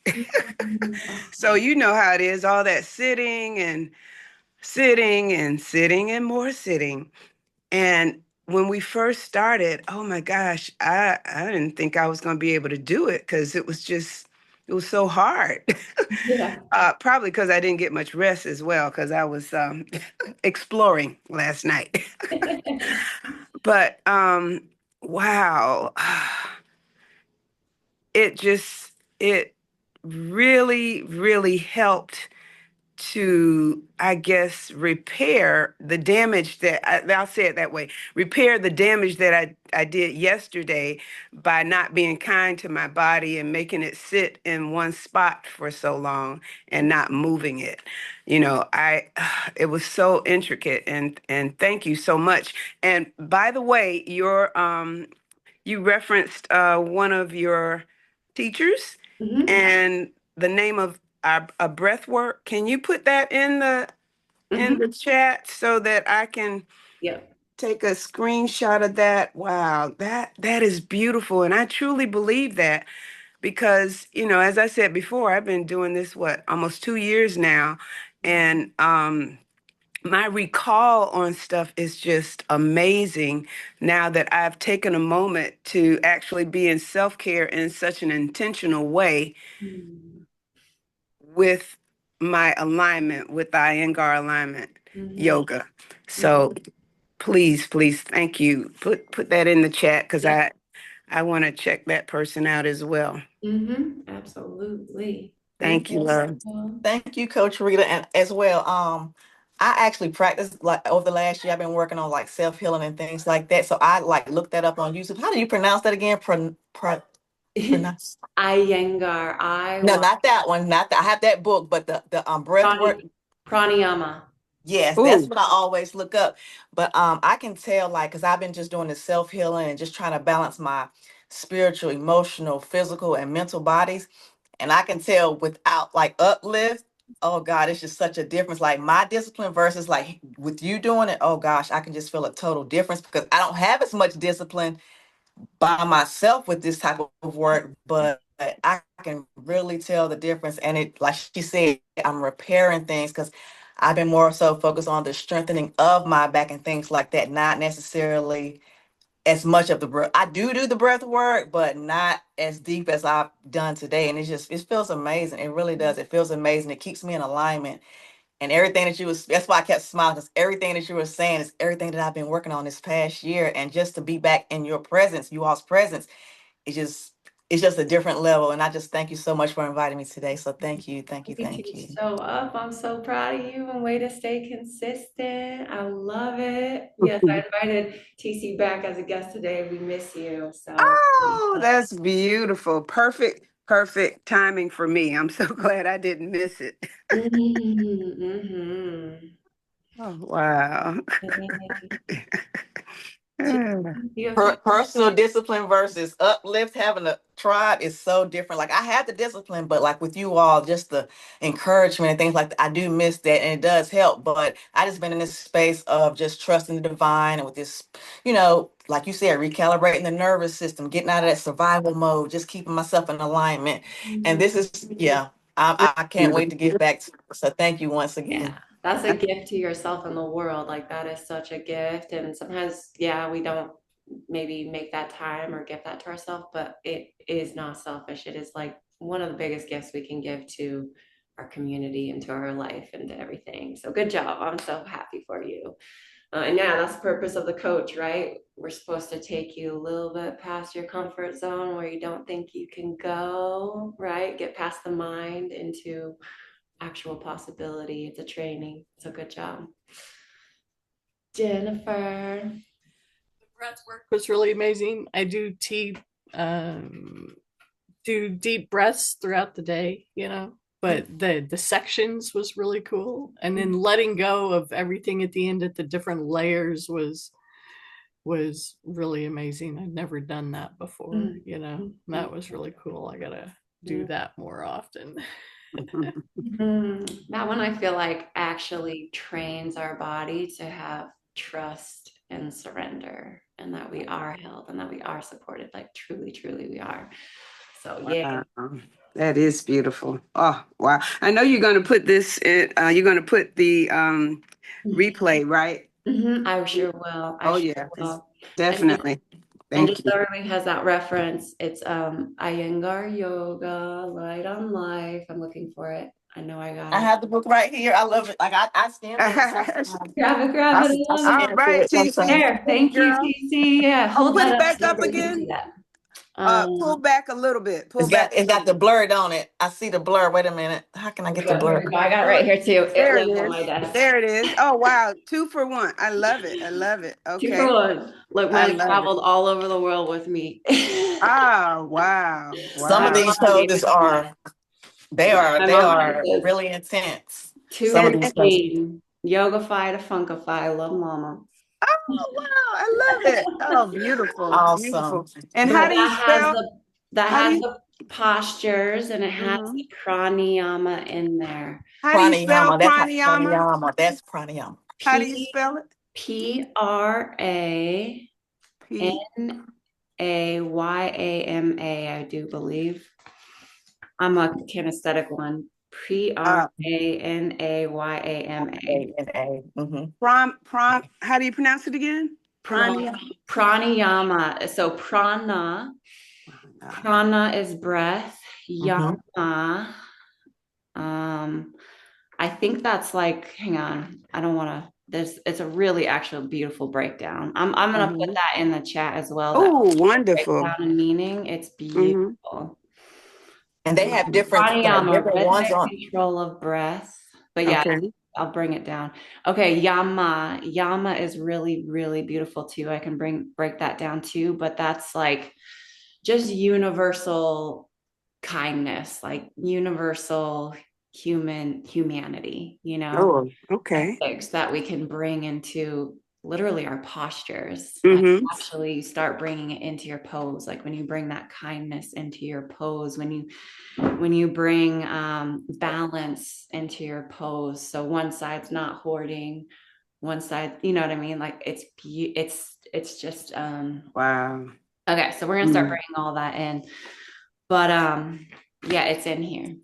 So you know how it is, all that sitting and sitting and sitting and more sitting. And when we first started, oh my gosh, I didn't think I was going to be able to do it because it was so hard. Yeah. Probably because I didn't get much rest as well because I was exploring last night. But wow, it really, really helped to, I guess, repair the damage I'll say it that way, repair the damage that I did yesterday by not being kind to my body and making it sit in one spot for so long and not moving it. You know, it was so intricate, and thank you so much. And by the way, you referenced one of your teachers Mhm. and the name of a breath work. Can you put that in Mhm. the chat so that I can Yep. take a screenshot of that? Wow, that is beautiful, and I truly believe that because, as I said before, I've been doing this, almost 2 years now. And my recall on stuff is just amazing now that I've taken a moment to actually be in self-care in such an intentional way Mm. with my alignment, with the Iyengar alignment Mhm. yoga. So please, please, thank you. Put that in the chat, because Yeah. I want to check that person out as well. Absolutely. Thank Thank you, love. you. Thank you, Coach Rita, and as well. I actually practiced like over the last year. I've been working on like self-healing and things like that. So I like looked that up on YouTube. How do you pronounce that again? Pronounce. Iyengar. No, not that one. Not that. I have that book, but the breath work. Pranayama. Yes, that's Ooh, what I always look up. But I can tell like because I've been just doing the self-healing and just trying to balance my spiritual, emotional, physical, and mental bodies. And I can tell without like uplift, oh God, it's just such a difference. Like my discipline versus like with you doing it, oh gosh, I can just feel a total difference because I don't have as much discipline by myself with this type of work, but I can really tell the difference. And it, like she said, I'm repairing things because I've been more so focused on the strengthening of my back and things like that, not necessarily as much of the breath. I do the breath work, but not as deep as I've done today. And it feels amazing. It really does. It feels amazing. It keeps me in alignment. And everything that that's why I kept smiling, because everything that you were saying is everything that I've been working on this past year. And just to be back in your presence, you all's presence, it's just a different level. And I just thank you so much for inviting me today. So thank you, thank you, You thank teach you. so up. I'm so proud of you and way to stay consistent. I love it. Yes, I invited TC back as a guest today. We miss you. So oh, that's beautiful. Perfect, perfect timing for me. I'm so glad I didn't miss it. mhm. Oh, wow. Do you have something? Personal discipline versus uplift, having a tribe is so different. Like I have the discipline, but like with you all, just the encouragement and things like that, I do miss that, and it does help. But I just been in this space of just trusting the divine, and with this, like you said, recalibrating the nervous system, getting out of that survival mode, just keeping myself in alignment. And this is, yeah, I can't wait to get back to it. So thank you once Yeah, again. that's a gift to yourself and the world. Like that is such a gift. And sometimes, yeah, we don't maybe make that time or give that to ourselves, but it is not selfish. It is like one of the biggest gifts we can give to our community and to our life and to everything. So good job. I'm so happy for you. And yeah, that's the purpose of the coach, right? We're supposed to take you a little bit past your comfort zone where you don't think you can go, right? Get past the mind into actual possibility. It's a training. So good job. Jennifer. The breath work was really amazing. I do deep breaths throughout the day, but the sections was really cool. And then letting go of everything at the end at the different layers was really amazing. I'd never done that before, that was really cool. I gotta do that more often. That one I feel like actually trains our body to have trust and surrender, and that we are held and that we are supported, like truly, truly we are. So yeah. Wow. That is beautiful. Oh, wow. I know you're going to put this in, you're going to put the replay, right? I sure will. I Oh, sure yeah, will. definitely. And Thank just you. so everybody has that reference, it's Iyengar Yoga, Light on Life. I'm looking for it. I know I got I it. have the book right here. I love it. Like I scanned through it. Grab it, grab I, it. I I love it. All scanned through right, it sometimes. TC. There. Hey, Thank you, girl. TC. Yeah, Oh, hold put that it up back so up everybody can see again. that. Pull back a little bit. Pull It's got back. it's got the blurred on it. I see the blur. Wait a minute. How can I get the Here blur? we go. I got it Do right it. here too. It There it lives on my is. desk. There it is. Oh, wow. 2 for 1. I love it. I love it. Two for Okay. one. Look, I mine love it. traveled all over the world with me. Oh, wow. Some of My Wow. these mom gave poses it to me. are My they mom are says really intense. two Some of And, these poses. routine, yoga-fi to funkify. Love mama. oh, wow. I love it. Oh, beautiful. Awesome. Beautiful. And But how do you spell? that How do has you? the postures and it has Mhm. the pranayama in there. How do you spell Pranayama. That's how pranayama? pranayama. That's pranayama. How do you spell it? P-P-R-A-N-A-Y-A-M-A, P. I do believe. I'm a kinesthetic one. Prāṇāyāma. How do you pronounce it again? Pranayama. So prana. Prana is breath. Yama. I think that's like, hang on, I don't want to. It's a really actual beautiful breakdown. I'm gonna put that in the chat as well. Oh, wonderful. Breakdown and meaning. It's beautiful. And they have different Pranayāma, ones on. control of breath. But yeah, Okay. I'll bring it down. Okay, Yama. Yama is really, really beautiful too. I can break that down too, but that's like just universal kindness, like universal humanity, you know? Oh, okay. Ethics that we can bring into literally our postures. Mm-hmm. Actually start bringing it into your pose. Like when you bring that kindness into your pose, when you bring balance into your pose. So one side's not hoarding, one side, you know what I mean? Like it's just Wow. okay. So we're gonna start bringing all that in, but yeah, it's in here.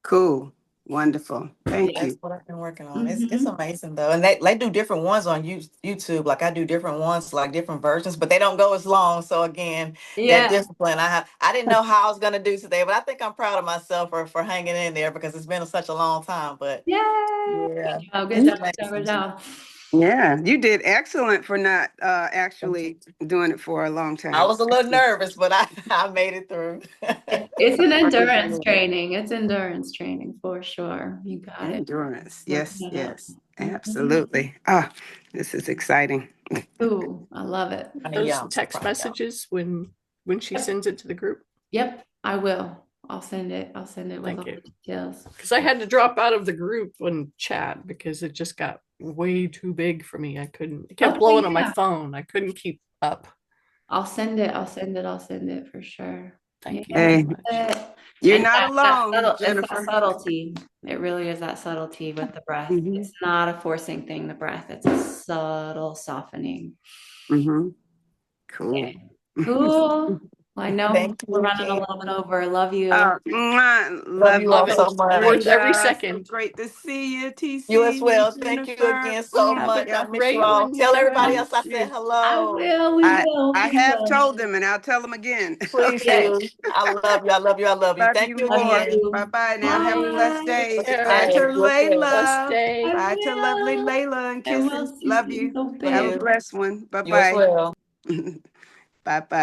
Cool. Wonderful. Thank you. That's what I've been working on. It's amazing though. And they do different ones on YouTube. Like I do different ones, like different versions, but they don't go as long. So again, that discipline I didn't know how I was gonna do today, but I think I'm proud of myself for hanging in there because it's been such a long time. But yeah. Oh, good job. Yeah, you did excellent for not actually doing it for a long time. I was a little nervous, but I made it through. It's an endurance training. It's endurance training for sure. You got it. Endurance. Yes, yes. Absolutely. Ah, this is exciting. Ooh, I love it. Those text messages when she sends it to the group. Yep, I will. I'll send it with all the details. Because I had to drop out of the group and chat because it just got way too big for me. It kept blowing on my phone. I couldn't keep up. I'll send it for sure. Thank you. Hey, you're not alone, Jennifer. It's that subtlety. It really is that subtlety with the breath. It's not a forcing thing, the breath. It's a subtle softening. Cool. Okay. Cool. Well, I know we're running a little bit over. Love you. Love you all so much. Worth every second. So great to see you, TC. You as well. Thank you again so much. I miss you all. Tell everybody else I said hello. I will. We will. I have told them, and I'll tell them again. Please do. I love you. I love you. I love you. Thank you again. Bye-bye now. Have a blessed day. Yeah. Bye to Layla. Blessed day. Bye to lovely Layla and kisses. Love you. Have a blessed one. Bye-bye. You as well. Bye-bye.